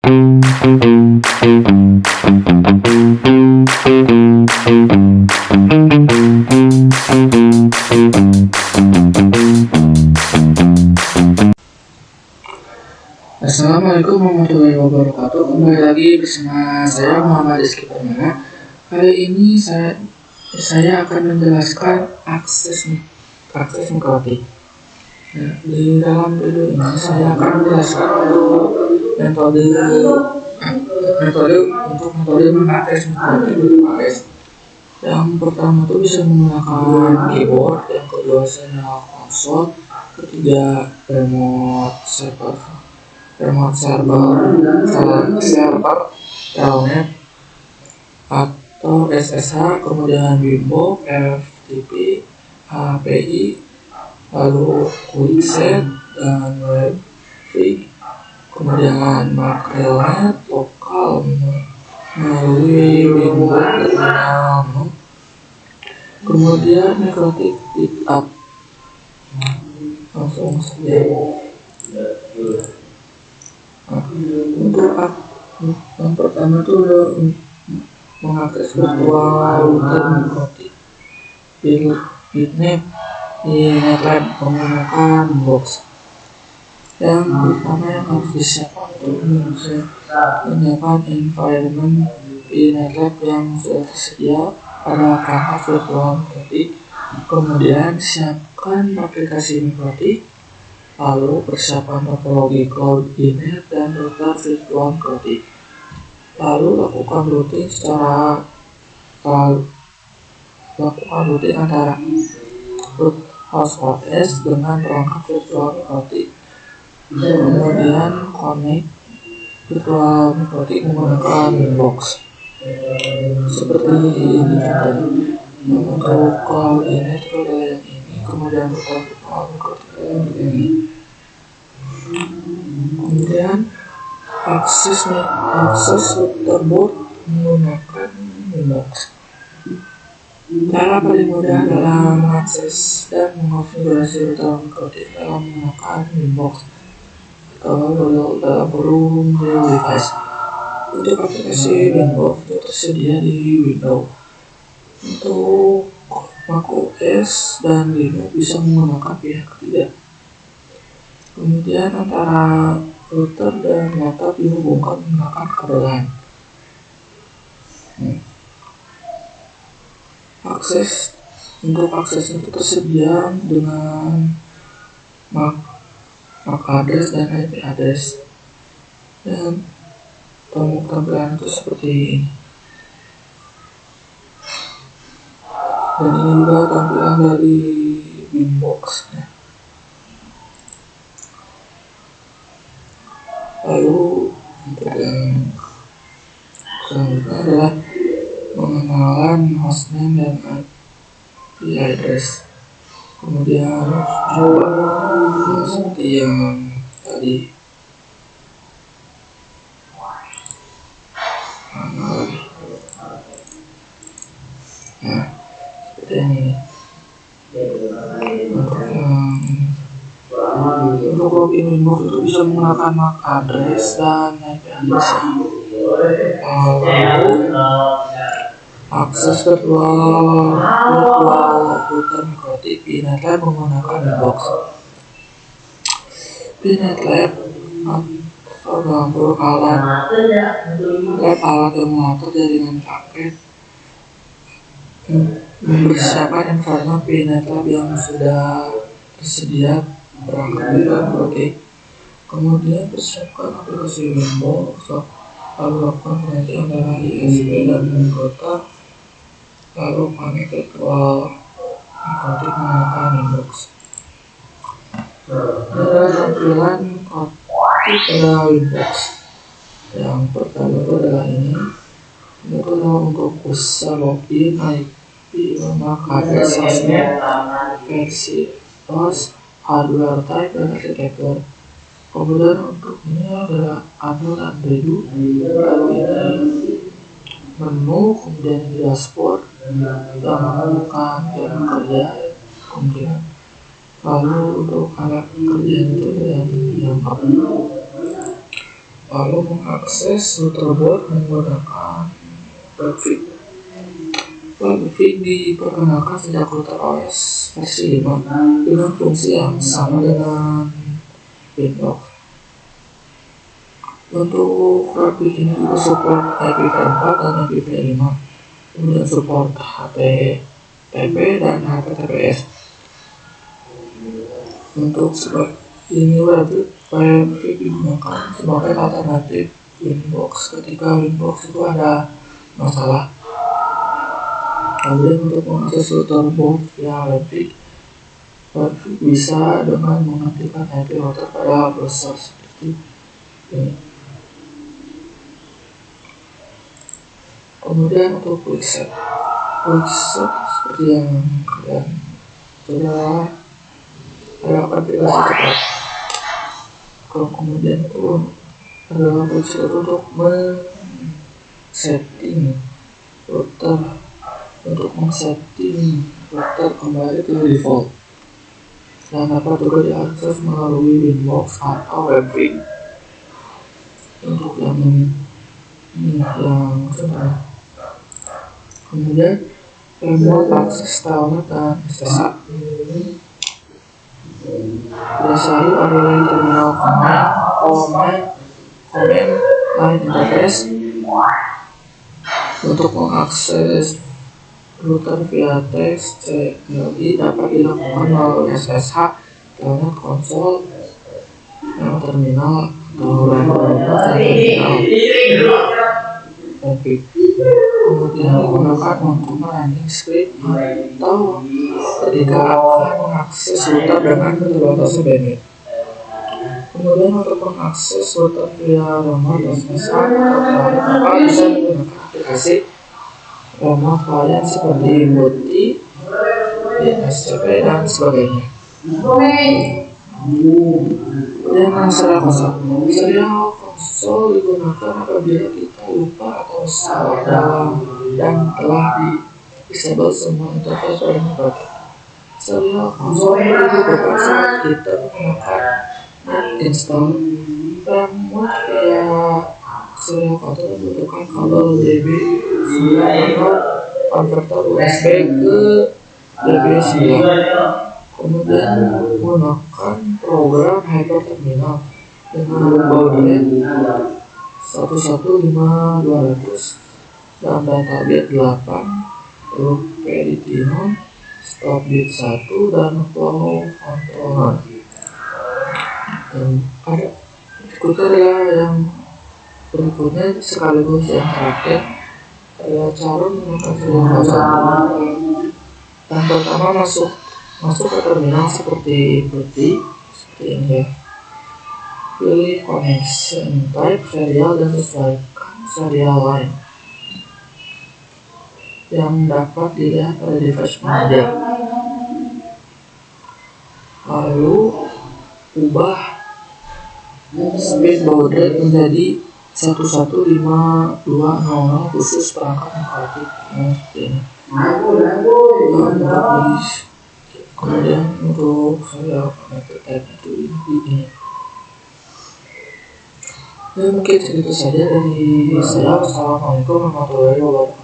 Assalamualaikum warahmatullahi wabarakatuh. Kembali lagi bersama saya Muhammad Rizky Permana. Kali ini saya akan menjelaskan akses mikrotik. Nah, di dalam video ini saya akan menjelaskan metode mengakses mikrotik berbasis. Yang pertama itu bisa menggunakan keyboard, yang kedua adalah konsol, ketiga remote server telnet atau SSH, kemudian Winbox, FTP, HPI, lalu QuickSet dan WebFreak, kemudian Macrelnet lokal melalui Winbox terminal, kemudian mikrotik pickup. Langsung saja. Untuk yang pertama itu mengakses virtual router mikrotik Bitnet di NetLab menggunakan box. Yang pertama yang harus disiapkan untuk menyiapkan environment di NetLab yang sudah tersedia pada perangkat virtual mikrotik. Kemudian siapkan aplikasi mikrotik. Lalu persiapan topologi cloud inet dan router virtual mikrotik. Lalu lakukan routing antara root host OS dengan perangkat virtual mikrotik. Kemudian connect virtual mikrotik menggunakan Winbox. Seperti ini contohnya. Untuk cloud inet itu adalah yang ini, kemudian router virtual mikrotik yang ini. Kemudian akses routerboard menggunakan Winbox. Cara paling mudah adalah mengakses dan mengonfigurasi router mikrotik dalam menggunakan Winbox atau dalam forum Zero Device. Untuk aplikasi Winbox itu tersedia di Windows. Untuk macOS dan Linux bisa menggunakan pihak ketiga. Kemudian antara router dan laptop dihubungkan menggunakan kabel LAN. Untuk akses itu tersedia dengan MAC address dan IP address. Dan tampilan itu seperti ini. Dan ini juga tampilan dari Winbox. Lalu untuk yang selanjutnya adalah pengenalan hostname dan IP address. Kemudian coba seperti yang tadi. Nah, seperti ini. Untuk login Winbox itu bisa menggunakan MAC address dan IP address. Lalu akses virtual router mikrotik di NetLab menggunakan Winbox. Di NetLab terdampur alat emulator jaringan paket mempersiapkan environment di NetLab yang sudah tersedia perangkat mikrotik. Kemudian persiapkan aplikasi Winbox. Lalu lakukan penelitian antara ISP dan router. Lalu connect virtual mikrotik menggunakan Winbox. Ada tampilan mikrotik pada Winbox. Yang pertama itu adalah ini. Ini adalah untuk bisa login IP, MAC address, hostname, versi OS, hardware type, dan arsitektur. Kemudian untuk ini adalah admin dan redo. Lalu ini menu, kemudian dashboard yang menemukan jam kerja, kemudian lalu untuk alat kerja itu yang lalu mengakses router board menggunakan Webfig. Webfig diperkenalkan sejak router OS versi 5 dengan fungsi yang sama dengan Windows. Untuk Webfig ini juga support MPV4 dan MPV5, kemudian support HTTP dan HTTPS. Untuk ini Webfig digunakan sebagai alternatif Winbox ketika Winbox itu ada masalah. Kemudian untuk mengakses router board via Webfig bisa dengan mengetikkan IP router pada browser seperti ini. Kemudian untuk quickset seperti yang kalian sudah ada aplikasi cepat. Kemudian itu adalah quickset untuk men-setting router kembali ke default dan dapat juga diakses melalui Winbox atau Webfig. Untuk yang sudah. Kemudian remote akses telnet dan SSH. Biasanya adalah terminal command line interface untuk mengakses router via teks CLI dapat dilakukan melalui SSH, telnet konsol, terminal atau terminal. Kemudian menggunakan menggunakan landing script atau ketika akan mengakses router dengan keterbatasan bandwidth. Kemudian untuk mengakses router via remote SSH maka bisa menggunakan aplikasi remote client seperti Booty, DSCP dan sebagainya. Kemudian serial konsol digunakan apabila kita lupa atau salah dan telah disable semua interface pada network. Serial konsol digunakan saat kita menggunakan install remote via serial konsol membutuhkan kabel DB9 atau konverter USB ke DB9. Kemudian menggunakan program hyperterminal dengan baudret 115200 dan data bit 8, loop parity 0, stop bit 1 dan flow control 0. Dan ada kriteria yang berikutnya sekaligus yang terakhir adalah cara menggunakan serial konsol. Yang pertama masuk ke terminal seperti ini ya. Pilih connection type serial dan sesuaikan serial line yang dapat dilihat pada device manager. Lalu ubah speed baudret menjadi 115200 khusus perangkat informatif ini. Kemudian untuk serial connected type itu ini. Ya, mungkin segitu saja dari saya. Wassalamualaikum warahmatullahi wabarakatuh.